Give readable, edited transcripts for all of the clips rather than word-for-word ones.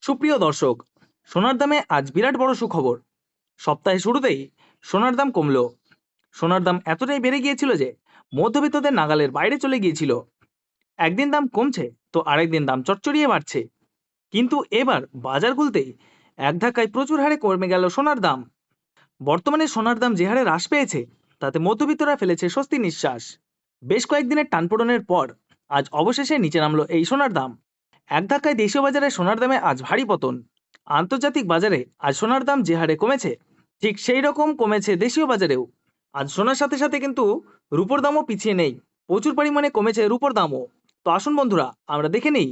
সুপ্রিয় দর্শক, সোনার দামে আজ বিরাট বড় সুখবর। সপ্তাহের শুরুতেই সোনার দাম কমলো। সোনার দাম এতটাই বেড়ে গিয়েছিল যে মধ্যবিত্তদের নাগালের বাইরে চলে গিয়েছিল। একদিন দাম কমছে তো আরেকদিন দাম চচ্চড়িয়ে বাড়ছে। কিন্তু এবার বাজার খুলতেই এক ধাক্কায় প্রচুর হারে কমে গেল সোনার দাম। বর্তমানে সোনার দাম যে হারে হ্রাস পেয়েছে তাতে মধ্যবিত্তরা ফেলেছে স্বস্তি নিঃশ্বাস। বেশ কয়েকদিনের টানপোড়েনের পর আজ অবশেষে নিচে নামলো এই সোনার দাম। এক ধাক্কায় দেশীয় বাজারে সোনার দামে আজ ভারী পতন। আন্তর্জাতিক বাজারে আজ সোনার দাম যে হারে কমেছে, ঠিক সেই রকম কমেছে দেশীয় বাজারেও। আজ সোনার সাথে সাথে কিন্তু রূপোর দামও পিছিয়ে নেই, প্রচুর পরিমাণে কমেছে রূপোর দামও। তো আসুন বন্ধুরা, আমরা দেখে নেই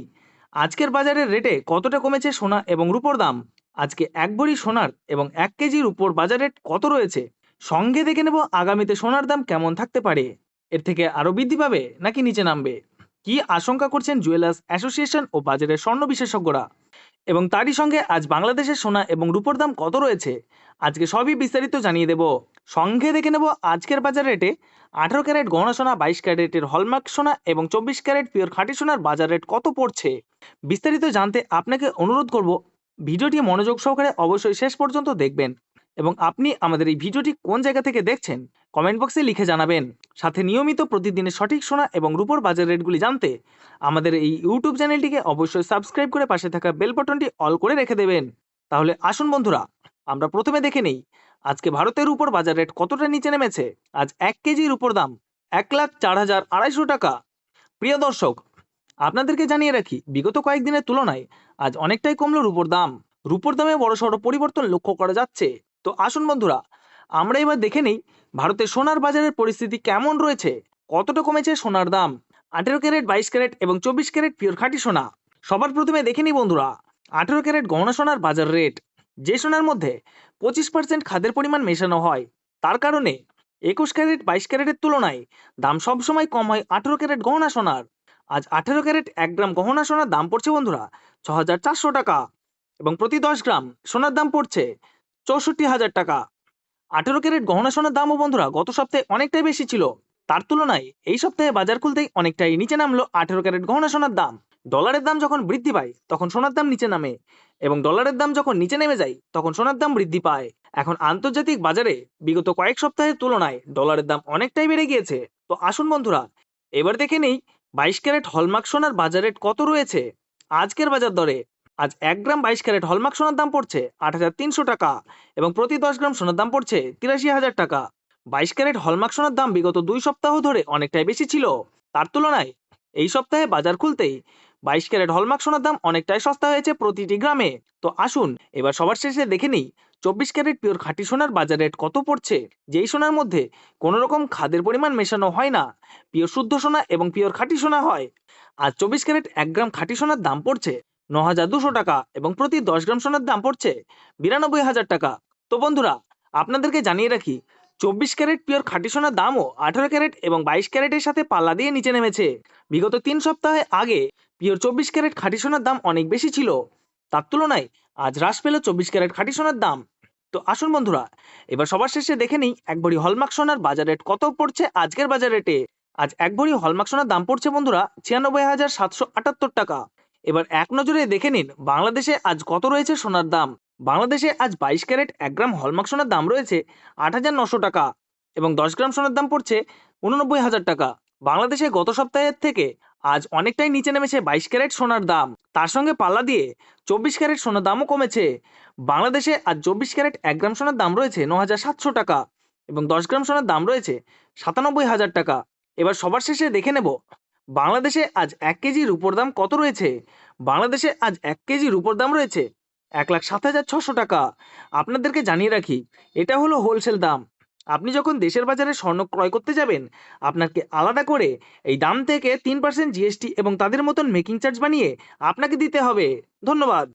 আজকের বাজারের রেটে কতটা কমেছে সোনা এবং রূপোর দাম। আজকে এক ভরি সোনার এবং 1 কেজি রূপোর বাজার রেট কত রয়েছে, সঙ্গে দেখে নেব আগামীতে সোনার দাম কেমন থাকতে পারে। এর থেকে আরো বৃদ্ধি পাবে নাকি নিচে নামবে, কি আশঙ্কা করছেন জুয়েলার্স অ্যাসোসিয়েশন ও বাজারের স্বর্ণ বিশেষজ্ঞরা, এবং তারই সঙ্গে আজ বাংলাদেশের সোনা এবং রূপোর দাম কত রয়েছে, আজকে সবই বিস্তারিত জানিয়ে দেব। সঙ্গে দেখে নেব আজকের বাজার রেটে 18 ক্যারেট গহনা সোনা, 22 ক্যারেটের হলমার্ক সোনা এবং 24 ক্যারেট পিওর খাঁটি সোনার বাজার রেট কত পড়ছে। বিস্তারিত জানতে আপনাকে অনুরোধ করব ভিডিওটি মনোযোগ সহকারে অবশ্যই শেষ পর্যন্ত দেখবেন, এবং আপনি আমাদের এই ভিডিওটি কোন জায়গা থেকে দেখছেন কমেন্ট বক্সে লিখে জানাবেন। সাথে নিয়মিত প্রতিদিনের সঠিক সোনা এবং রূপোর বাজার রেটগুলি জানতে আমাদের এই ইউটিউব চ্যানেলটিকে অবশ্যই সাবস্ক্রাইব করে পাশে থাকা বেল বাটনটি অল করে রেখে দেবেন। তাহলে আসুন বন্ধুরা, আমরা প্রথমে দেখে নেই আজকে ভারতের উপর বাজার রেট কতটা নিচে নেমেছে। আজ 1 কেজির উপর দাম 1,04,250 টাকা। প্রিয় দর্শক, আপনাদেরকে জানিয়ে রাখি বিগত কয়েকদিনের তুলনায় আজ অনেকটাই কমলো রূপোর দাম। রূপোর দামে বড়সড় পরিবর্তন লক্ষ্য করা যাচ্ছে। তো আসুন বন্ধুরা, আমরা এবার দেখে নেই ভারতের সোনার বাজারের পরিস্থিতি কেমন রয়েছে, কতটা কমেছে সোনার দাম। 18 ক্যারেট, 22 ক্যারেট এবং 24 ক্যারেট পিওর খাঁটি সোনা। সবার প্রথমে দেখে নিই বন্ধুরা 18 ক্যারেট গহনা সোনার বাজার রেট। যে সোনার মধ্যে 25% খাদের পরিমাণ মেশানো হয়, তার কারণে 21 ক্যারেট, 22 ক্যারেটের তুলনায় দাম সবসময় কম হয় 18 ক্যারেট গহনা সোনার। আজ 18 ক্যারেট 1 গ্রাম গহনা সোনার দাম পড়ছে বন্ধুরা 6,400 টাকা, এবং প্রতি 10 গ্রাম সোনার দাম পড়ছে 64,000 টাকা। 18 ক্যারেট গহনা সোনার দামও বন্ধুরা গত সপ্তাহে অনেকটাই বেশি ছিল, তার তুলনায় এই সপ্তাহে বাজার খুলতেই অনেকটাই নিচে নামলো 18 ক্যারেট গহনা সোনার দাম। ডলারের দাম যখন বৃদ্ধি পায় তখন সোনার দাম নিচে নামে, এবং ডলারের দাম যখন নিচে নেমে যায় তখন সোনার দাম বৃদ্ধি পায়। এখন আন্তর্জাতিক বাজারে বিগত কয়েক সপ্তাহের তুলনায় ডলারের দাম অনেকটাই বেড়ে গিয়েছে। তো আসুন বন্ধুরা, এবার দেখে নেই 22 ক্যারেট হলমার্ক সোনার বাজার রেট কত রয়েছে আজকের বাজার দরে। আজ 1 গ্রাম 22 ক্যারেট হলমার্ক সোনার দাম পড়ছে 8,300 টাকা, এবং প্রতি 10 গ্রাম সোনার দাম পড়ছে 83,000 টাকা। 22 ক্যারেট হলমার্ক সোনার দাম বিগত 2 সপ্তাহ ধরে অনেকটাই বেশি ছিল, তার তুলনায় এই সপ্তাহে বাজার খুলতেই 22 ক্যারেট হলমার্ক সোনার দাম অনেকটাই সস্তা হয়েছে প্রতিটি গ্রামে। তো আসুন এবার সবার শেষে দেখে নিই 24 ক্যারেট পিওর খাঁটি সোনার বাজার রেট কত পড়ছে, যেই সোনার মধ্যে কোনো রকম খাদের পরিমাণ মেশানো হয় না, পিওর শুদ্ধ সোনা এবং পিওর খাঁটি সোনা হয়। আজ 24 ক্যারেট 1 গ্রাম খাঁটি সোনার দাম পড়ছে 9,200 টাকা, এবং প্রতি 10 গ্রাম সোনার দাম পড়ছে 92,000 টাকা। তো বন্ধুরা, আপনাদেরকে জানিয়ে রাখি 24 ক্যারেট পিওর খাঁটি সোনার দামও 18 ক্যারেট এবং 22 ক্যারেটের সাথে পাল্লা দিয়ে নিচে নেমেছে। বিগত 3 সপ্তাহে আগে পিওর 24 ক্যারেট খাঁটি সোনার দাম অনেক বেশি ছিল, তার তুলনায় আজ হ্রাস পেল 24 ক্যারেট খাঁটি সোনার দাম। তো আসুন বন্ধুরা, এবার সবার শেষে দেখে নিই এক ভরি হলমার্ক সোনার বাজার রেট কত পড়ছে আজকের বাজার রেটে। আজ এক ভরি হলমার্ক সোনার দাম পড়ছে বন্ধুরা 96,778 টাকা। এবার এক নজরে দেখে নিন বাংলাদেশে আজ কত রয়েছে সোনার দাম। বাংলাদেশে আজ 22 ক্যারেট 1 গ্রাম হলমার্ক সোনার দাম রয়েছে 8,900 টাকা, এবং 10 গ্রাম সোনার দাম পড়ছে 89,000 টাকা। বাংলাদেশে গত সপ্তাহের থেকে আজ অনেকটাই নিচে নেমেছে 22 ক্যারেট সোনার দাম, তার সঙ্গে পাল্লা দিয়ে 24 ক্যারেট সোনার দামও কমেছে। বাংলাদেশে আজ 24 ক্যারেট 1 গ্রাম সোনার দাম রয়েছে 9,700 টাকা, এবং 10 গ্রাম সোনার দাম রয়েছে 97,000 টাকা। এবার সবার শেষে দেখে নেব বাংলাদেশে আজ 1 কেজি রূপোর দাম কত রয়েছে। বাংলাদেশে আজ 1 কেজি রূপোর দাম রয়েছে 1,07,600 টাকা। আপনাদেরকে জানিয়ে রাখি এটা হলো হোলসেল দাম। আপনি যখন দেশের বাজারে স্বর্ণ ক্রয় করতে যাবেন, আপনাকে আলাদা করে এই দাম থেকে 3% জিএসটি এবং তাদের মতন মেকিং চার্জ বানিয়ে আপনাকে দিতে হবে। ধন্যবাদ।